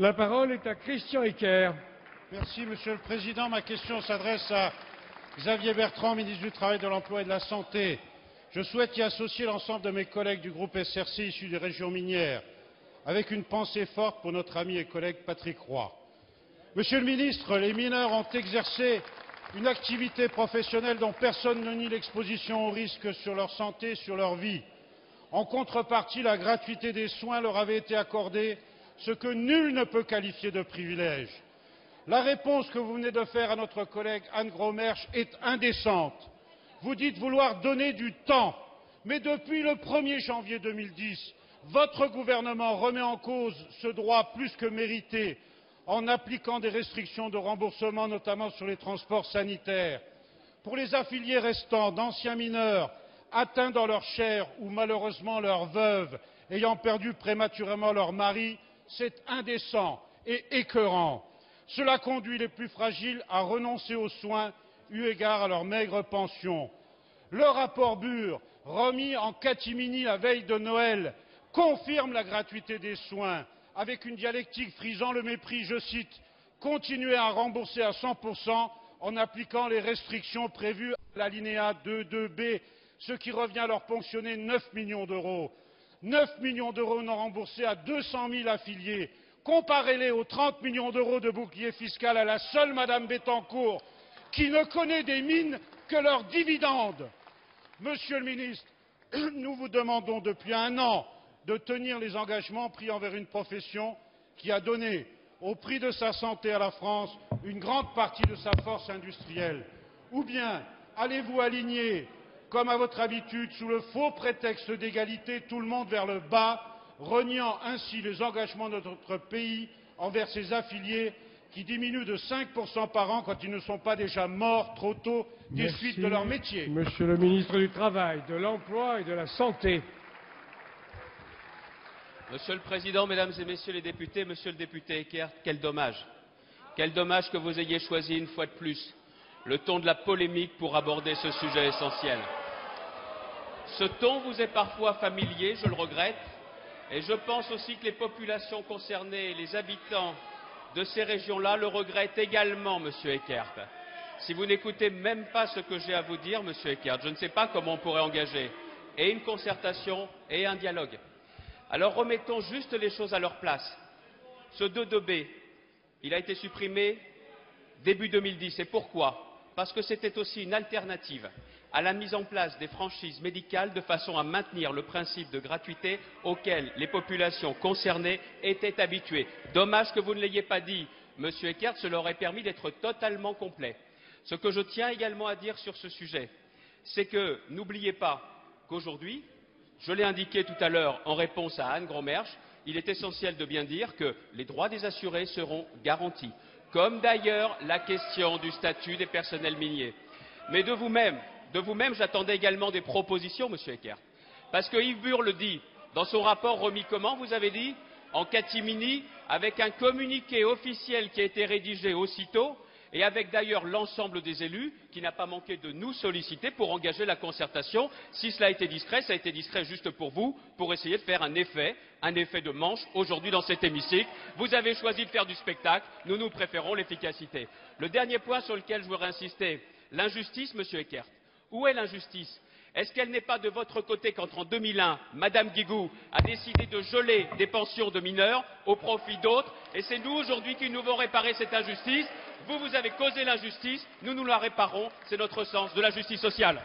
La parole est à Christian Eckert. Merci, Monsieur le Président. Ma question s'adresse à Xavier Bertrand, ministre du Travail, de l'Emploi et de la Santé. Je souhaite y associer l'ensemble de mes collègues du groupe SRC issus des régions minières, avec une pensée forte pour notre ami et collègue Patrick Roy. Monsieur le ministre, les mineurs ont exercé une activité professionnelle dont personne ne nie l'exposition au risque sur leur santé, sur leur vie. En contrepartie, la gratuité des soins leur avait été accordée, ce que nul ne peut qualifier de privilège. La réponse que vous venez de faire à notre collègue Anne Gromersch est indécente. Vous dites vouloir donner du temps, mais depuis le 1er janvier 2010, votre gouvernement remet en cause ce droit plus que mérité en appliquant des restrictions de remboursement, notamment sur les transports sanitaires. Pour les affiliés restants d'anciens mineurs atteints dans leur chair ou malheureusement leurs veuves ayant perdu prématurément leur mari, c'est indécent et écœurant. Cela conduit les plus fragiles à renoncer aux soins eu égard à leur maigre pension. Le rapport Bure, remis en catimini la veille de Noël, confirme la gratuité des soins, avec une dialectique frisant le mépris, je cite, « continuer à rembourser à 100% en appliquant les restrictions prévues à l'alinéa 2.2b, ce qui revient à leur ponctionner 9 millions d'euros. 9 millions d'euros non remboursés à 200 000 affiliés. Comparez-les aux 30 millions d'euros de bouclier fiscal à la seule Madame Bettencourt, qui ne connaît des mines que leurs dividendes. Monsieur le ministre, nous vous demandons depuis un an de tenir les engagements pris envers une profession qui a donné, au prix de sa santé à la France, une grande partie de sa force industrielle. Ou bien allez-vous aligner, comme à votre habitude, sous le faux prétexte d'égalité, tout le monde vers le bas, reniant ainsi les engagements de notre pays envers ses affiliés qui diminuent de 5% par an quand ils ne sont pas déjà morts trop tôt des suites de leur métier. Monsieur le ministre du Travail, de l'Emploi et de la Santé. Monsieur le Président, Mesdames et Messieurs les députés, Monsieur le député Eckert, quel dommage. Quel dommage que vous ayez choisi une fois de plus le ton de la polémique pour aborder ce sujet essentiel. Ce ton vous est parfois familier, je le regrette, et je pense aussi que les populations concernées, les habitants de ces régions-là le regrettent également, Monsieur Eckert. Si vous n'écoutez même pas ce que j'ai à vous dire, Monsieur Eckert, je ne sais pas comment on pourrait engager et une concertation et un dialogue. Alors remettons juste les choses à leur place. Ce 2.2b, il a été supprimé début 2010. Et pourquoi? Parce que c'était aussi une alternative à la mise en place des franchises médicales de façon à maintenir le principe de gratuité auquel les populations concernées étaient habituées. Dommage que vous ne l'ayez pas dit, Monsieur Eckert, cela aurait permis d'être totalement complet. Ce que je tiens également à dire sur ce sujet, c'est que n'oubliez pas qu'aujourd'hui, je l'ai indiqué tout à l'heure en réponse à Anne Gromersch, il est essentiel de bien dire que les droits des assurés seront garantis, comme d'ailleurs la question du statut des personnels miniers. Mais de vous-même, j'attendais également des propositions, Monsieur Eckert. Parce que Yves Bure le dit, dans son rapport remis comment, vous avez dit, en catimini, avec un communiqué officiel qui a été rédigé aussitôt, et avec d'ailleurs l'ensemble des élus qui n'a pas manqué de nous solliciter pour engager la concertation. Si cela a été discret, ça a été discret juste pour vous, pour essayer de faire un effet de manche aujourd'hui dans cet hémicycle. Vous avez choisi de faire du spectacle, nous préférons l'efficacité. Le dernier point sur lequel je voudrais insister, l'injustice, Monsieur Eckert. Où est l'injustice? Est-ce qu'elle n'est pas de votre côté quand en 2001, Madame Guigou a décidé de geler des pensions de mineurs au profit d'autres? Et c'est nous aujourd'hui qui nous devons réparer cette injustice. Vous avez causé l'injustice, nous la réparons, c'est notre sens de la justice sociale.